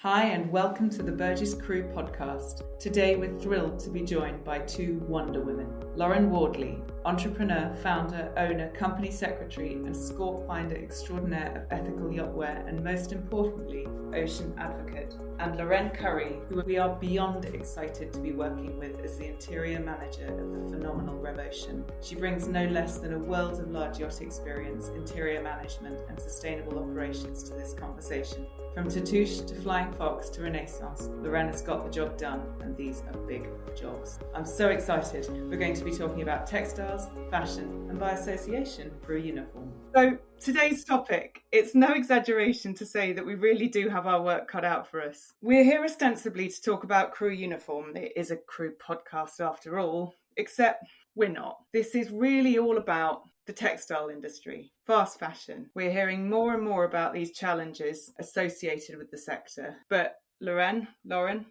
Hi and welcome to the Burgess Crew Podcast. Today we're thrilled to be joined by two Wonder Women. Lauren Wardley, entrepreneur, founder, owner, company secretary and score finder extraordinaire of Ethical Yachtwear and most importantly, ocean advocate. And Loren Curry, who we are beyond excited to be working with as the interior manager of the phenomenal REV Ocean. She brings no less than a world of large yacht experience, interior management and sustainable operations to this conversation. From Tatouche to Flying Fox to Renaissance, Loren has got the job done, and these are big jobs. I'm so excited. We're going to be talking about textiles, fashion, and by association, crew uniform. So today's topic, it's no exaggeration to say that we really do have our work cut out for us. We're here ostensibly to talk about crew uniform. It is a crew podcast after all, except we're not. This is really all about the textile industry, fast fashion. We're hearing more and more about these challenges associated with the sector. But Lauren,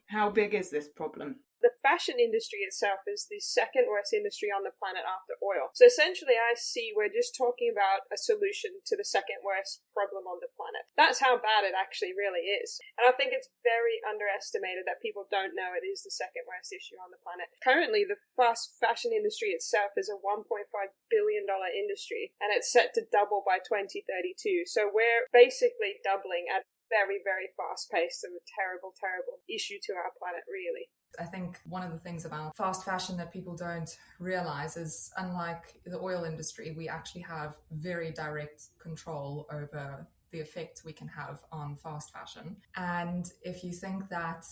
how big is this problem? The fashion industry itself is the second worst industry on the planet after oil. So essentially I see we're just talking about a solution to the second worst problem on the planet. That's how bad it actually really is. And I think it's very underestimated that people don't know it is the second worst issue on the planet. Currently, the fast fashion industry itself is a $1.5 billion industry, and it's set to double by 2032. So we're basically doubling at very, very fast pace of a terrible, terrible issue to our planet, really. I think one of the things about fast fashion that people don't realize is, unlike the oil industry, we actually have very direct control over the effect we can have on fast fashion. And if you think that,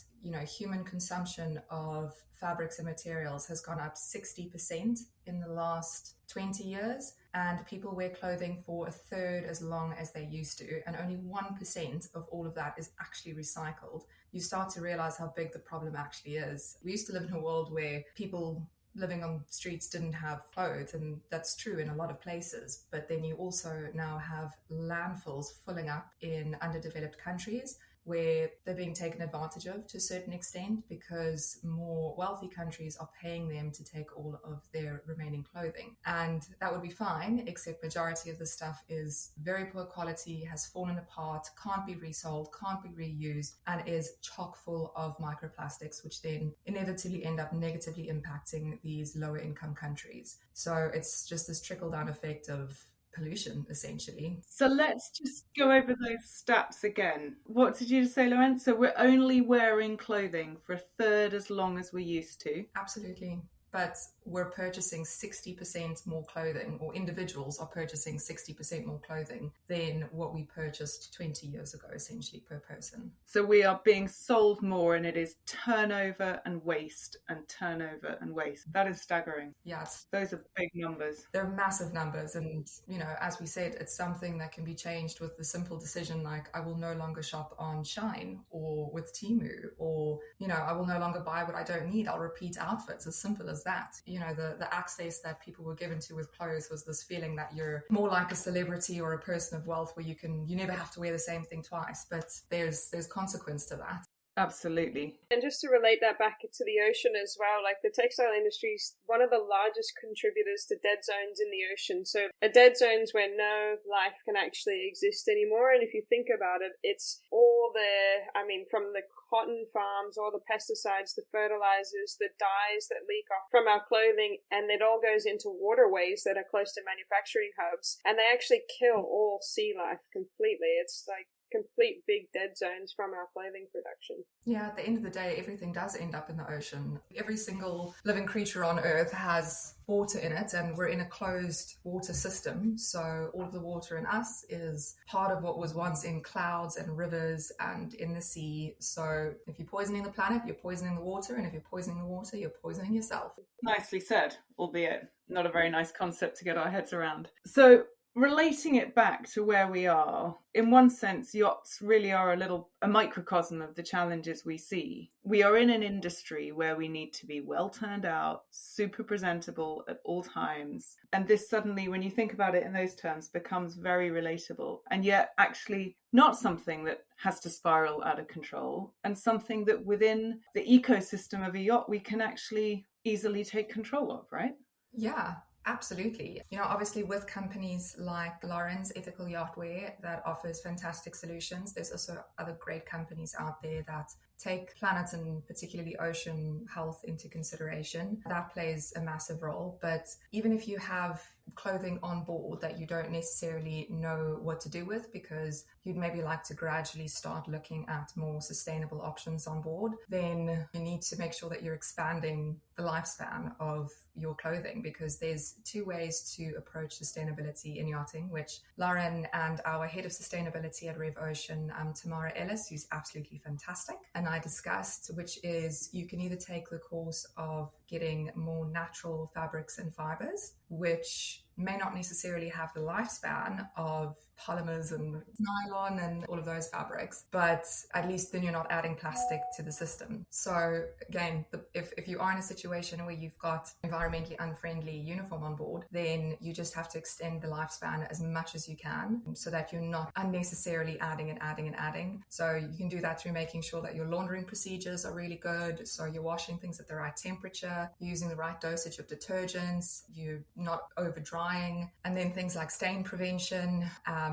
human consumption of fabrics and materials has gone up 60% in the last 20 years, and people wear clothing for a third as long as they used to, and only 1% of all of that is actually recycled, you start to realize how big the problem actually is. We used to live in a world where people living on streets didn't have clothes, and that's true in a lot of places. But then you also now have landfills filling up in underdeveloped countries where they're being taken advantage of to a certain extent because more wealthy countries are paying them to take all of their remaining clothing. And that would be fine, except majority of the stuff is very poor quality, has fallen apart, can't be resold, can't be reused, and is chock full of microplastics, which then inevitably end up negatively impacting these lower income countries. So it's just this trickle down effect of pollution, essentially. So let's just go over those stats again. What did you say, Lauren? So we're only wearing clothing for a third as long as we used to? Absolutely. But we're purchasing 60% more clothing, or individuals are purchasing 60% more clothing than what we purchased 20 years ago, essentially, per person. So we are being sold more, and it is turnover and waste and turnover and waste. That is staggering. Yes. Those are big numbers. They're massive numbers. And, as we said, it's something that can be changed with the simple decision like, I will no longer shop on Shine or with Temu, or, I will no longer buy what I don't need. I'll repeat outfits, as simple as that. The access that people were given to with clothes was this feeling that you're more like a celebrity or a person of wealth where you never have to wear the same thing twice, but there's consequence to that. Absolutely. And just to relate that back to the ocean as well, like the textile industry is one of the largest contributors to dead zones in the ocean. So a dead zone is where no life can actually exist anymore. And if you think about it, it's all from the cotton farms, all the pesticides, the fertilizers, the dyes that leak off from our clothing, and it all goes into waterways that are close to manufacturing hubs. And they actually kill all sea life completely. It's like complete big dead zones from our clothing production. Yeah, at the end of the day, everything does end up in the ocean. Every single living creature on Earth has water in it, and we're in a closed water system. So all of the water in us is part of what was once in clouds and rivers and in the sea. So if you're poisoning the planet, you're poisoning the water. And if you're poisoning the water, you're poisoning yourself. Nicely said, albeit not a very nice concept to get our heads around. So relating it back to where we are, in one sense, yachts really are a microcosm of the challenges we see. We are in an industry where we need to be well turned out, super presentable at all times. And this suddenly, when you think about it in those terms, becomes very relatable. And yet actually not something that has to spiral out of control, and something that within the ecosystem of a yacht we can actually easily take control of, right? Yeah. Absolutely. Obviously with companies like Lauren's Ethical Yachtwear that offers fantastic solutions, there's also other great companies out there that take planet and particularly ocean health into consideration. That plays a massive role. But even if you have clothing on board that you don't necessarily know what to do with because you'd maybe like to gradually start looking at more sustainable options on board, then you need to make sure that you're expanding the lifespan of your clothing, because there's two ways to approach sustainability in yachting, which Lauren and our head of sustainability at REV Ocean, Tamara Ellis, who's absolutely fantastic, and I discussed, which is you can either take the course of getting more natural fabrics and fibers, which may not necessarily have the lifespan of polymers and nylon and all of those fabrics, but at least then you're not adding plastic to the system. So again, if you are in a situation where you've got environmentally unfriendly uniform on board, then you just have to extend the lifespan as much as you can so that you're not unnecessarily adding and adding and adding. So you can do that through making sure that your laundering procedures are really good. So you're washing things at the right temperature, you're using the right dosage of detergents, you're not over drying, and then things like stain prevention,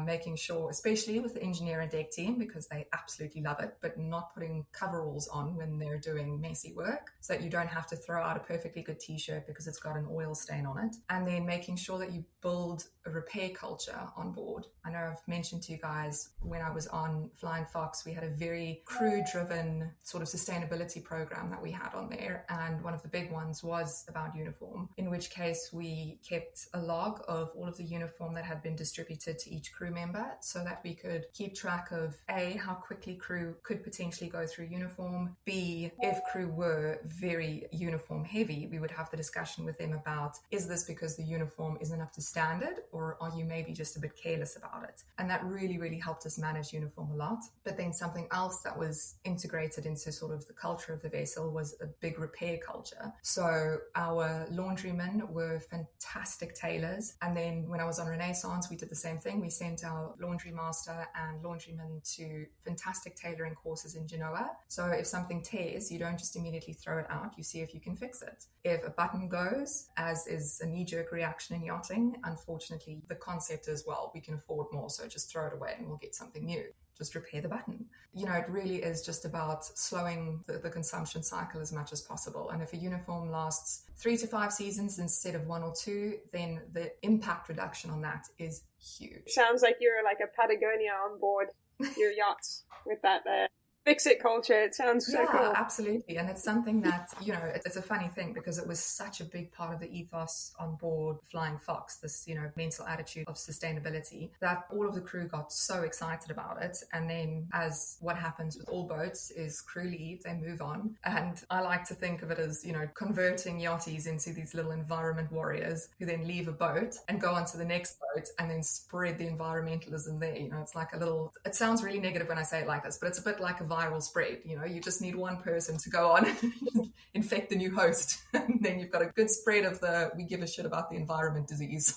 making sure, especially with the engineer and deck team, because they absolutely love it, but not putting coveralls on when they're doing messy work so that you don't have to throw out a perfectly good t-shirt because it's got an oil stain on it. And then making sure that you build a repair culture on board. I know I've mentioned to you guys when I was on Flying Fox, we had a very crew-driven sort of sustainability program that we had on there, and one of the big ones was about uniform, in which case we kept a log of all of the uniform that had been distributed to each crew member so that we could keep track of A, how quickly crew could potentially go through uniform, B, if crew were very uniform heavy, we would have the discussion with them about, is this because the uniform isn't up to standard, or are you maybe just a bit careless about it? And that really, really helped us manage uniform a lot. But then something else that was integrated into sort of the culture of the vessel was a big repair culture. So our laundrymen were fantastic tailors. And then when I was on Renaissance, we did the same thing. We sent our laundry master and laundrymen to fantastic tailoring courses in Genoa. So if something tears, you don't just immediately throw it out. You see if you can fix it. If a button goes, as is a knee-jerk reaction in yachting, unfortunately, the concept is, well, we can afford more, so just throw it away and we'll get something new. Just repair the button. It really is just about slowing the consumption cycle as much as possible. And if a uniform lasts 3 to 5 seasons instead of 1 or 2, then the impact reduction on that is huge. Sounds like you're like a Patagonia on board your yachts with that fix-it culture. It sounds so cool. Yeah, absolutely. And it's something that, it's a funny thing because it was such a big part of the ethos on board Flying Fox, this, mental attitude of sustainability, that all of the crew got so excited about it. And then as what happens with all boats is crew leave, they move on. And I like to think of it as, converting yachties into these little environment warriors who then leave a boat and go on to the next boat and then spread the environmentalism there. It's like it sounds really negative when I say it like this, but it's a bit like a viral spread. You just need one person to go on and infect the new host, and then you've got a good spread of the we give a shit about the environment disease.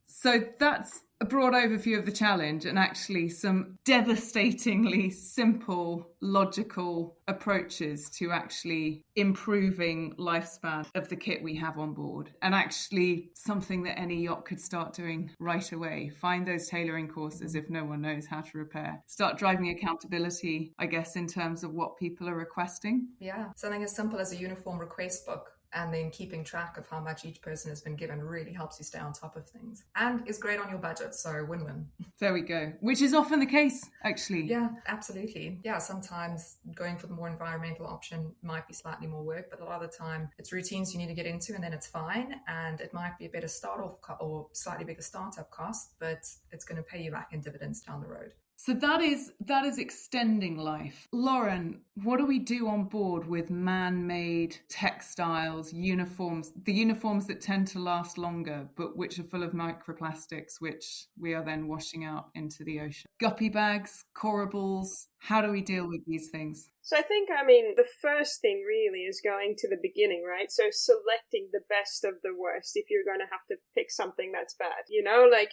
So that's a broad overview of the challenge and actually some devastatingly simple, logical approaches to actually improving lifespan of the kit we have on board, and actually something that any yacht could start doing right away. Find those tailoring courses if no one knows how to repair. Start driving accountability, I guess, in terms of what people are requesting. Yeah, something as simple as a uniform request book. And then keeping track of how much each person has been given really helps you stay on top of things and is great on your budget. So win-win. There we go. Which is often the case, actually. Yeah, absolutely. Yeah, sometimes going for the more environmental option might be slightly more work, but a lot of the time it's routines you need to get into and then it's fine. And it might be a better start-off or slightly bigger startup cost, but it's going to pay you back in dividends down the road. So that is extending life. Loren, what do we do on board with man-made textiles, uniforms, the uniforms that tend to last longer, but which are full of microplastics, which we are then washing out into the ocean? Guppy bags, corables, how do we deal with these things? So I think, the first thing really is going to the beginning, right? So selecting the best of the worst if you're going to have to pick something that's bad,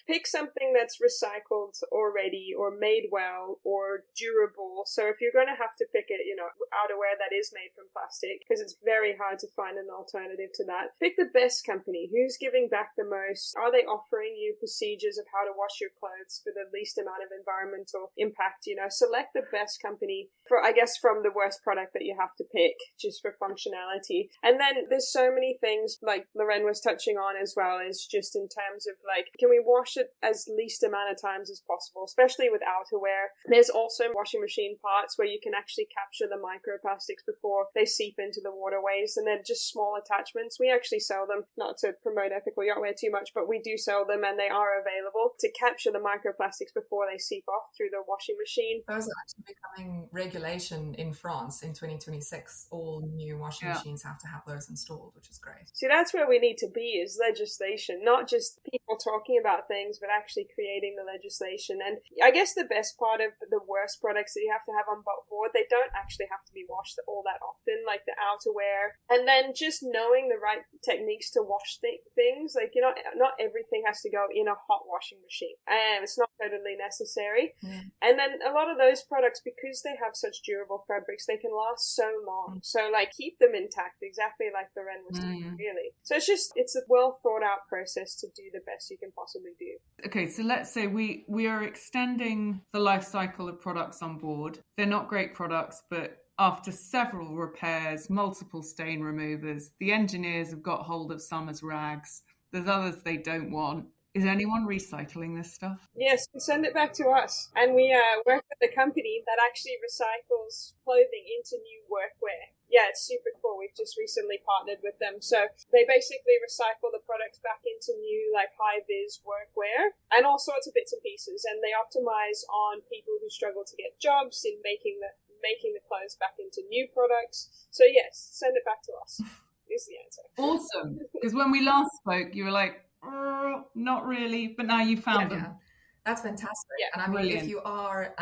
pick something that's recycled already or made well or durable. So if you're going to have to pick it, outerwear that is made from plastic, because it's very hard to find an alternative to that. Pick the best company. Who's giving back the most? Are they offering you procedures of how to wash your clothes for the least amount of environmental impact? Select the best company from the worst product that you have to pick, just for functionality. And then there's so many things, like Loren was touching on as well, is just in terms of can we wash it as least amount of times as possible, especially with outerwear. There's also washing machine parts where you can actually capture the microplastics before they seep into the waterways, and they're just small attachments. We actually sell them, not to promote Ethical Yachtwear too much, but we do sell them, and they are available to capture the microplastics before they seep off through the washing machine. Those are actually becoming regulation in France in 2026. All new washing machines have to have those installed, which is great. See, that's where we need to be, is legislation, not just people talking about things, but actually creating the legislation. And I guess the best part of the worst products that you have to have on board, they don't actually have to be washed all that often, like the outerwear. And then just knowing the right techniques to wash things, not everything has to go in a hot washing machine, and it's not totally necessary. And then a lot of those products, because they have such durable fabrics, they can last so long. So keep them intact, exactly like Loren was saying, really. So it's a well thought out process to do the best you can possibly do. Okay, so let's say we are extending the life cycle of products on board. They're not great products, but after several repairs, multiple stain removers, the engineers have got hold of some as rags. There's others they don't want. Is anyone recycling this stuff? Yes, send it back to us. And we work with a company that actually recycles clothing into new workwear. Yeah, it's super cool. We've just recently partnered with them. So they basically recycle the products back into new high-vis workwear and all sorts of bits and pieces. And they optimize on people who struggle to get jobs in making the clothes back into new products. So yes, send it back to us is the answer. Awesome. Because when we last spoke, you were like, not really, but now you found them. Yeah. That's fantastic. Yeah, and I mean, brilliant. if you are,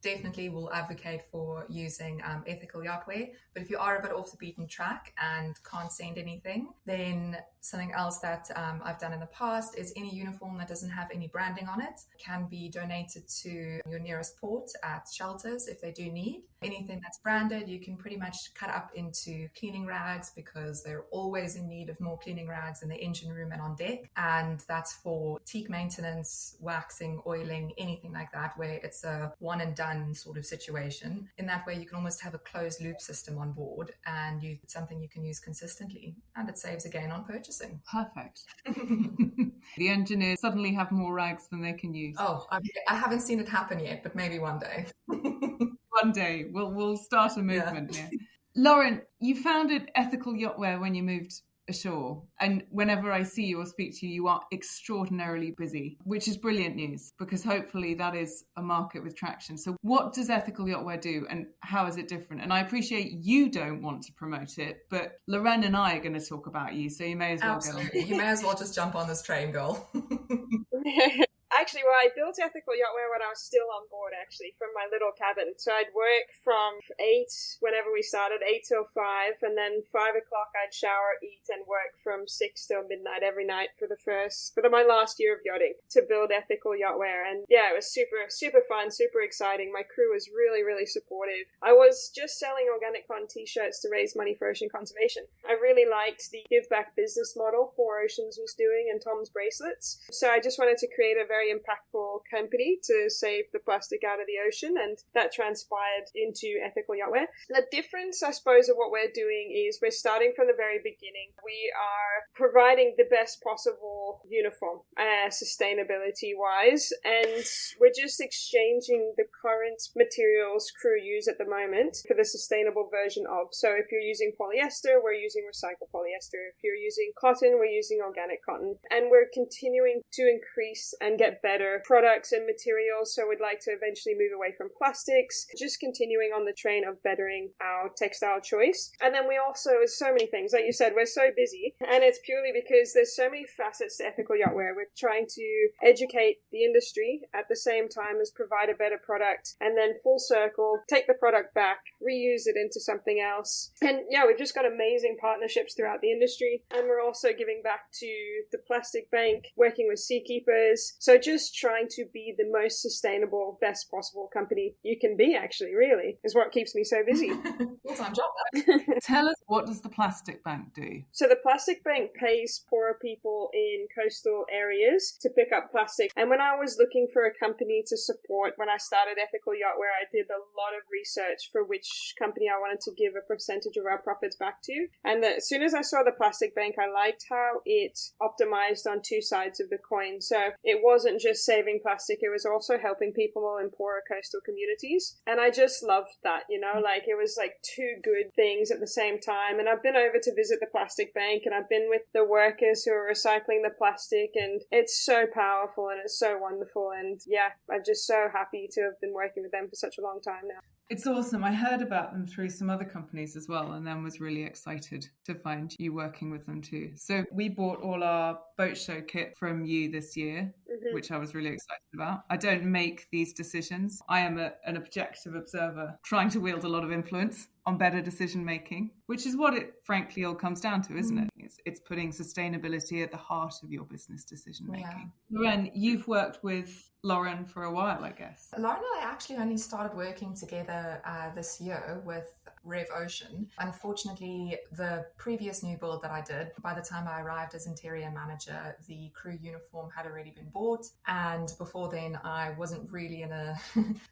definitely will advocate for using Ethical Yachtwear. But if you are a bit off the beaten track and can't send anything, then something else that I've done in the past is any uniform that doesn't have any branding on it can be donated to your nearest port at shelters if they do need. Anything that's branded, you can pretty much cut up into cleaning rags, because they're always in need of more cleaning rags in the engine room and on deck. And that's for teak maintenance, waxing, oiling, anything like that, where it's a one and done sort of situation. In that way, you can almost have a closed loop system on board, and it's something you can use consistently, and it saves again on purchasing. Perfect. The engineers suddenly have more rags than they can use. Oh, I haven't seen it happen yet, but maybe one day. One day we'll start a movement here. Loren, you founded Ethical Yachtwear when you moved ashore, and whenever I see you or speak to you, you are extraordinarily busy, which is brilliant news, because hopefully that is a market with traction. So what does Ethical Yachtwear do, and how is it different? And I appreciate you don't want to promote it, but Loren and I are going to talk about you, so you may as well Absolutely. go on. You may as well just jump on this train, girl. Actually, I built Ethical Yachtwear when I was still on board, from my little cabin. So I'd work from 8, whenever we started, 8 till 5, and then 5 o'clock I'd shower, eat, and work from 6 till midnight every night for my last year of yachting to build Ethical Yachtwear. And yeah, it was super, super fun, super exciting. My crew was really, really supportive. I was just selling organic cotton t-shirts to raise money for ocean conservation. I really liked the give back business model 4 Oceans was doing, and Tom's bracelets. So I just wanted to create a very impactful company to save the plastic out of the ocean, and that transpired into Ethical Yachtwear. The difference, I suppose, of what we're doing is we're starting from the very beginning. We are providing the best possible uniform, sustainability-wise, and we're just exchanging the current materials crew use at the moment for the sustainable version of. So if you're using polyester, we're using recycled polyester. If you're using cotton, we're using organic cotton. And we're continuing to increase and get better products and materials, so we'd like to eventually move away from plastics, just continuing on the train of bettering our textile choice. And then we also, so many things, like you said, we're so busy, and it's purely because there's so many facets to Ethical Yachtwear. We're trying to educate the industry at the same time as provide a better product, and then full circle, take the product back, reuse it into something else. And yeah, we've just got amazing partnerships throughout the industry, and we're also giving back to the plastic bank, working with seakeepers. So So just trying to be the most sustainable, best possible company you can be, actually, really, is what keeps me so busy. Full-time job. Tell us, what does the plastic bank do? So the plastic bank pays poorer people in coastal areas to pick up plastic. And when I was looking for a company to support, when I started Ethical Yachtwear, I did a lot of research for which company I wanted to give a percentage of our profits back to. And as soon as I saw the plastic bank, I liked how it optimized on two sides of the coin. So it wasn't just saving plastic, it was also helping people in poorer coastal communities. And I just loved that, like it was like two good things at the same time. And I've been over to visit the plastic bank, and I've been with the workers who are recycling the plastic, and it's so powerful and it's so wonderful. And yeah, I'm just so happy to have been working with them for such a long time now. It's awesome. I heard about them through some other companies as well, and then was really excited to find you working with them too. So we bought all our boat show kit from you this year, which I was really excited about. I don't make these decisions. I am an objective observer trying to wield a lot of influence on better decision making, which is what it frankly all comes down to, isn't it? It's putting sustainability at the heart of your business decision making. Yeah. Loren, you've worked with Loren for a while, I guess. Loren and I actually only started working together this year with REV Ocean. Unfortunately, the previous new build that I did, by the time I arrived as interior manager, the crew uniform had already been bought. And before then, I wasn't really in a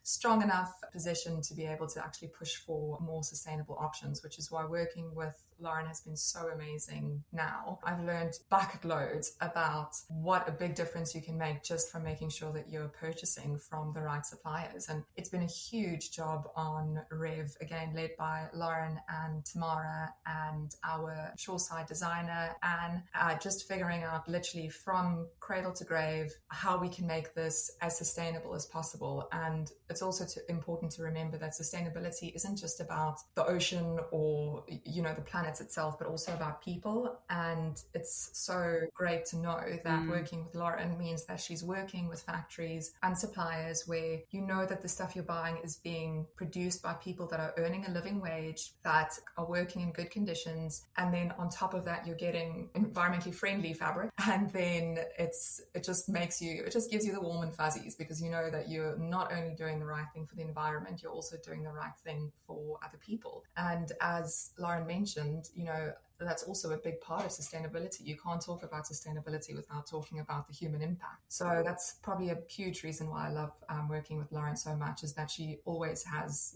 strong enough position to be able to actually push for more sustainable options, which is why working with Loren has been so amazing now. I've learned bucket loads about what a big difference you can make just from making sure that you're purchasing from the right suppliers. And it's been a huge job on REV, again, led by Loren and Tamara and our shoreside designer, and just figuring out literally from cradle to grave how we can make this as sustainable as possible. And it's also important to remember that sustainability isn't just about the ocean or, the planet itself, but also about people. And it's so great to know that working with Loren means that she's working with factories and suppliers where you know that the stuff you're buying is being produced by people that are earning a living wage, that are working in good conditions, and then on top of that you're getting environmentally friendly fabric, and then it just gives you the warm and fuzzies, because you know that you're not only doing the right thing for the environment, you're also doing the right thing for other people. And as Loren mentioned, that's also a big part of sustainability. You can't talk about sustainability without talking about the human impact. So that's probably a huge reason why I love working with Loren so much, is that she always has,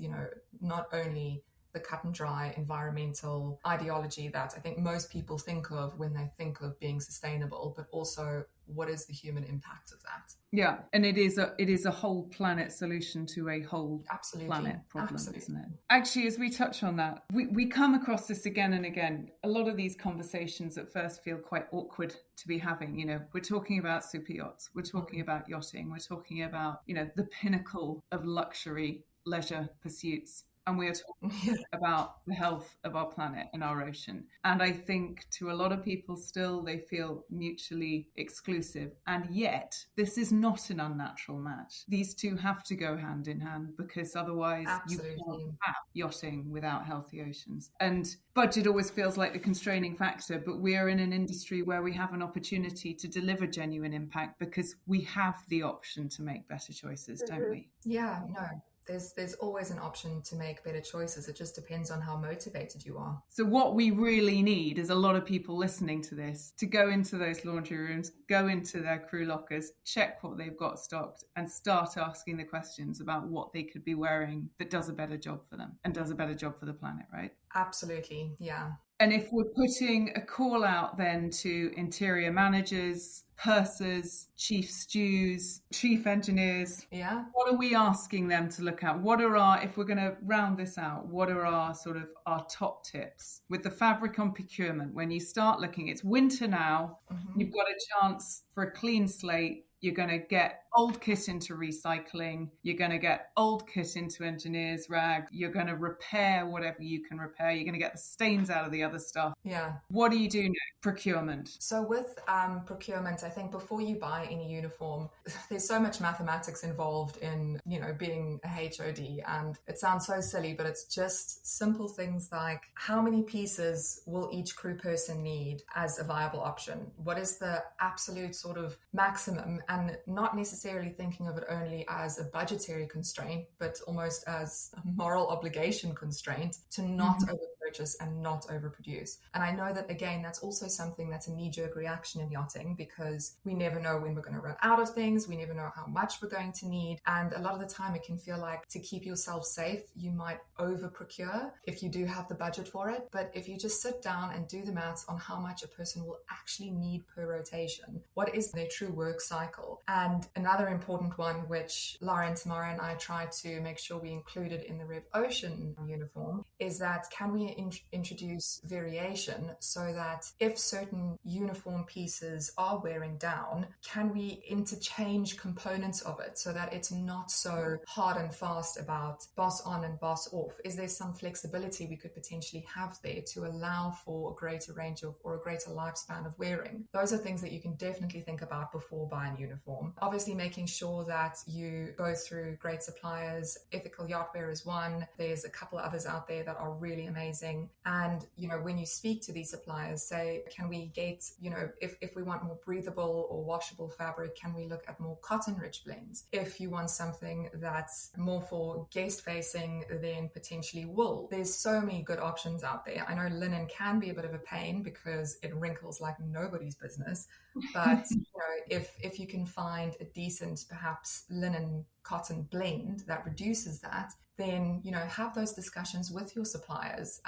not only the cut and dry environmental ideology that I think most people think of when they think of being sustainable, but also what is the human impact of that? Yeah, and it is a whole planet solution to a whole planet problem, isn't it? Actually, as we touch on that, we come across this again and again. A lot of these conversations at first feel quite awkward to be having. We're talking about super yachts, we're talking about yachting, we're talking about, the pinnacle of luxury leisure pursuits. And we are talking about the health of our planet and our ocean. And I think to a lot of people still, they feel mutually exclusive. And yet, this is not an unnatural match. These two have to go hand in hand, because otherwise you can't have yachting without healthy oceans. And budget always feels like the constraining factor, but we are in an industry where we have an opportunity to deliver genuine impact because we have the option to make better choices, don't we? Yeah, no. There's always an option to make better choices. It just depends on how motivated you are. So what we really need is a lot of people listening to this to go into those laundry rooms, go into their crew lockers, check what they've got stocked, and start asking the questions about what they could be wearing that does a better job for them and does a better job for the planet, right? Absolutely, yeah. And if we're putting a call out then to interior managers, pursers, chief stews, chief engineers, what are we asking them to look at? What are if we're going to round this out, what are our top tips? With the fabric on procurement, when you start looking, it's winter now, you've got a chance for a clean slate. You're going to get old kit into recycling. You're going to get old kit into engineer's rag. You're going to repair whatever you can repair. You're going to get the stains out of the other stuff. Yeah. What do you do next? Procurement. So with procurement, I think before you buy any uniform, there's so much mathematics involved in, being a HOD. And it sounds so silly, but it's just simple things like how many pieces will each crew person need as a viable option? What is the absolute sort of maximum and not necessarily thinking of it only as a budgetary constraint, but almost as a moral obligation constraint to not overpurchase and not overproduce. And I know that, again, that's also something that's a knee-jerk reaction in yachting, because we never know when we're going to run out of things. We never know how much we're going to need. And a lot of the time it can feel like, to keep yourself safe, you might over procure if you do have the budget for it. But if you just sit down and do the maths on how much a person will actually need per rotation, what is their true work cycle? And another important one, which Lauren, Tamara and I try to make sure we included in the REV Ocean uniform, is that can we introduce variation so that if certain uniform pieces are wearing down, can we interchange components of it so that it's not so hard and fast about boss on and boss off? Is there some flexibility we could potentially have there to allow for a greater range of, or a greater lifespan of wearing? Those are things that you can definitely think about before buying uniform. Obviously making sure that you go through great suppliers. Ethical Yachtwear is one. There's a couple of others out there that are really amazing. And, when you speak to these suppliers, say, can we get, if we want more breathable or washable fabric, can we look at more cotton-rich blends? If you want something that's more for guest-facing, then potentially wool. There's so many good options out there. I know linen can be a bit of a pain because it wrinkles like nobody's business. But if you can find a decent, perhaps linen cotton blend that reduces that, then, have those discussions with your suppliers.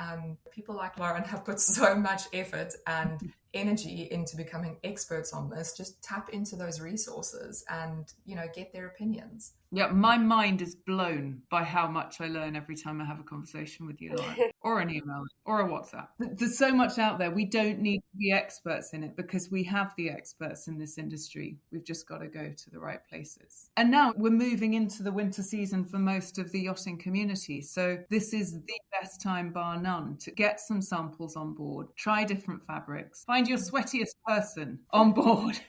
People like Lauren have put so much effort and energy into becoming experts on this. Just tap into those resources and, get their opinions. Yeah, my mind is blown by how much I learn every time I have a conversation with you, Lauren, or an email or a WhatsApp. There's so much out there. We don't need to be experts in it because we have the experts in this industry. We've just got to go to the right places. And now we're moving into the winter season for most of the yachting community. So this is the best time, bar none, to get some samples on board, try different fabrics, find your sweatiest person on board,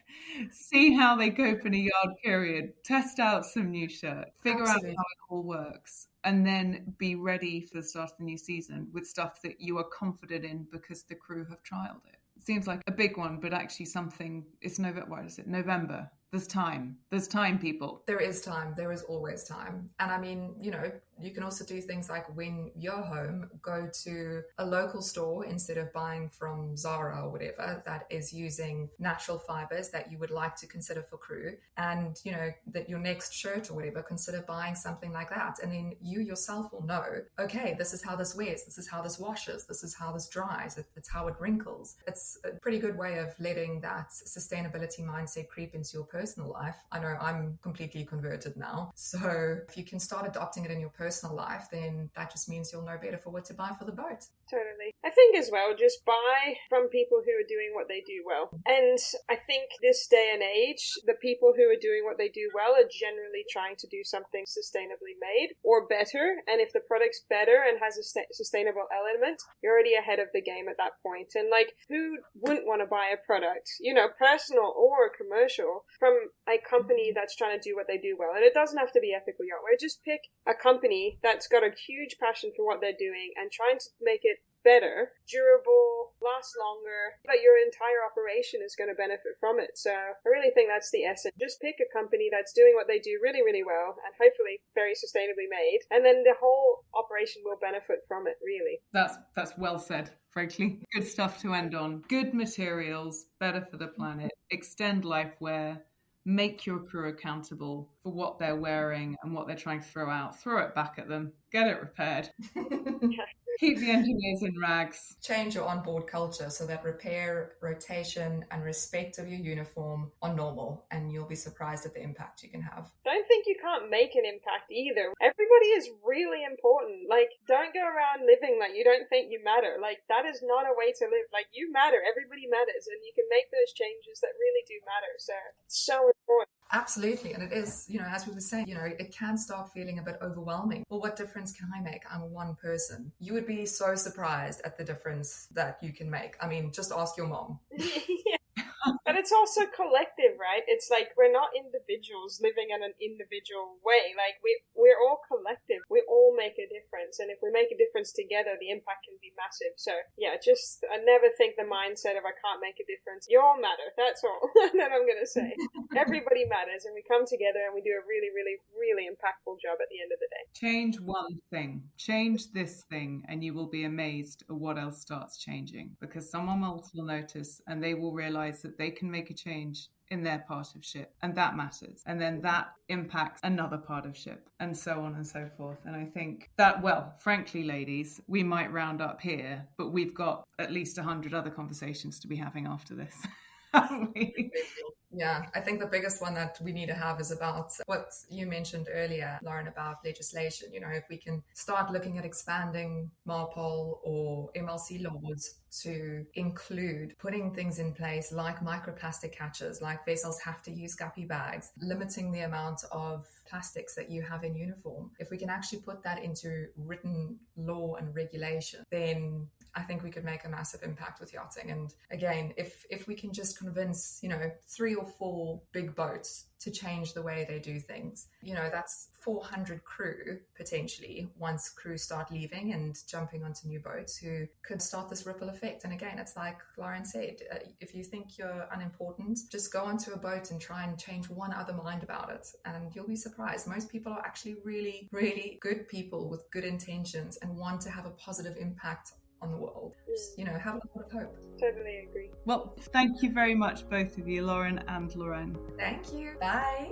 see how they cope in a yard period, test out some new shirt, figure Absolutely. out how it all works, and then be ready for the start of the new season with stuff that you are confident in because the crew have trialed it. It seems like a big one, but actually something, it's November, what is it? November. There's time, people. There is time. There is always time. And I mean, you can also do things like, when you're home, go to a local store instead of buying from Zara or whatever that is using natural fibers that you would like to consider for crew. And, that your next shirt or whatever, consider buying something like that. And then you yourself will know, okay, this is how this wears. This is how this washes. This is how this dries. It's how it wrinkles. It's a pretty good way of letting that sustainability mindset creep into your personal life. I know I'm completely converted now. So if you can start adopting it in your personal life, then that just means you'll know better for what to buy for the boat. Totally. I think as well, just buy from people who are doing what they do well. And I think this day and age, the people who are doing what they do well are generally trying to do something sustainably made or better. And if the product's better and has a sustainable element, you're already ahead of the game at that point. And who wouldn't want to buy a product, personal or commercial, from a company that's trying to do what they do well? And it doesn't have to be Ethical Yachtwear. Just pick a company that's got a huge passion for what they're doing and trying to make it better, durable, last longer, but your entire operation is going to benefit from it. So I really think that's the essence. Just pick a company that's doing what they do really, really well and hopefully very sustainably made, and then the whole operation will benefit from it, really. That's well said, frankly. Good stuff to end on. Good materials, better for the planet, extend life wear, make your crew accountable for what they're wearing and what they're trying to throw out. Throw it back at them. Get it repaired. Keep the engineers in rags. Change your onboard culture so that repair, rotation, and respect of your uniform are normal, and you'll be surprised at the impact you can have. Don't think you can't make an impact either. Everybody is really important. Don't go around living like you don't think you matter. That is not a way to live. You matter. Everybody matters, and you can make those changes that really do matter. So it's so important. Absolutely. And it is, as we were saying, it can start feeling a bit overwhelming. Well, what difference can I make? I'm one person. You would be so surprised at the difference that you can make. I mean, just ask your mom. But it's also collective, right? It's like we're not individuals living in an individual way. Like we're all collective. We all make a difference. And if we make a difference together, the impact can be massive. So yeah, I never think the mindset of I can't make a difference. You all matter. That's all that I'm going to say. Everybody matters, and we come together and we do a really, really, really impactful job at the end of the day. Change one thing. Change this thing, and you will be amazed at what else starts changing, because someone else will notice and they will realize that they can make a change in their part of ship, and that matters, and then that impacts another part of ship, and so on and so forth. And I think that, well, frankly, ladies, we might round up here, but we've got at least 100 other conversations to be having after this. Haven't we? Yeah, I think the biggest one that we need to have is about what you mentioned earlier, Lauren, about legislation. You know, if we can start looking at expanding MARPOL or MLC laws to include putting things in place like microplastic catches, like vessels have to use guppy bags, limiting the amount of plastics that you have in uniform. If we can actually put that into written law and regulation, then I think we could make a massive impact with yachting. And again, if we can just convince, 3 or 4 big boats to change the way they do things, that's 400 crew potentially, once crews start leaving and jumping onto new boats, who could start this ripple effect. And again, it's like Lauren said, if you think you're unimportant, just go onto a boat and try and change one other mind about it, and you'll be surprised. Most people are actually really, really good people with good intentions and want to have a positive impact on the world. Just, have a lot of hope. Totally agree. Well, thank you very much, both of you, Lauren and Loren. Thank you. Bye.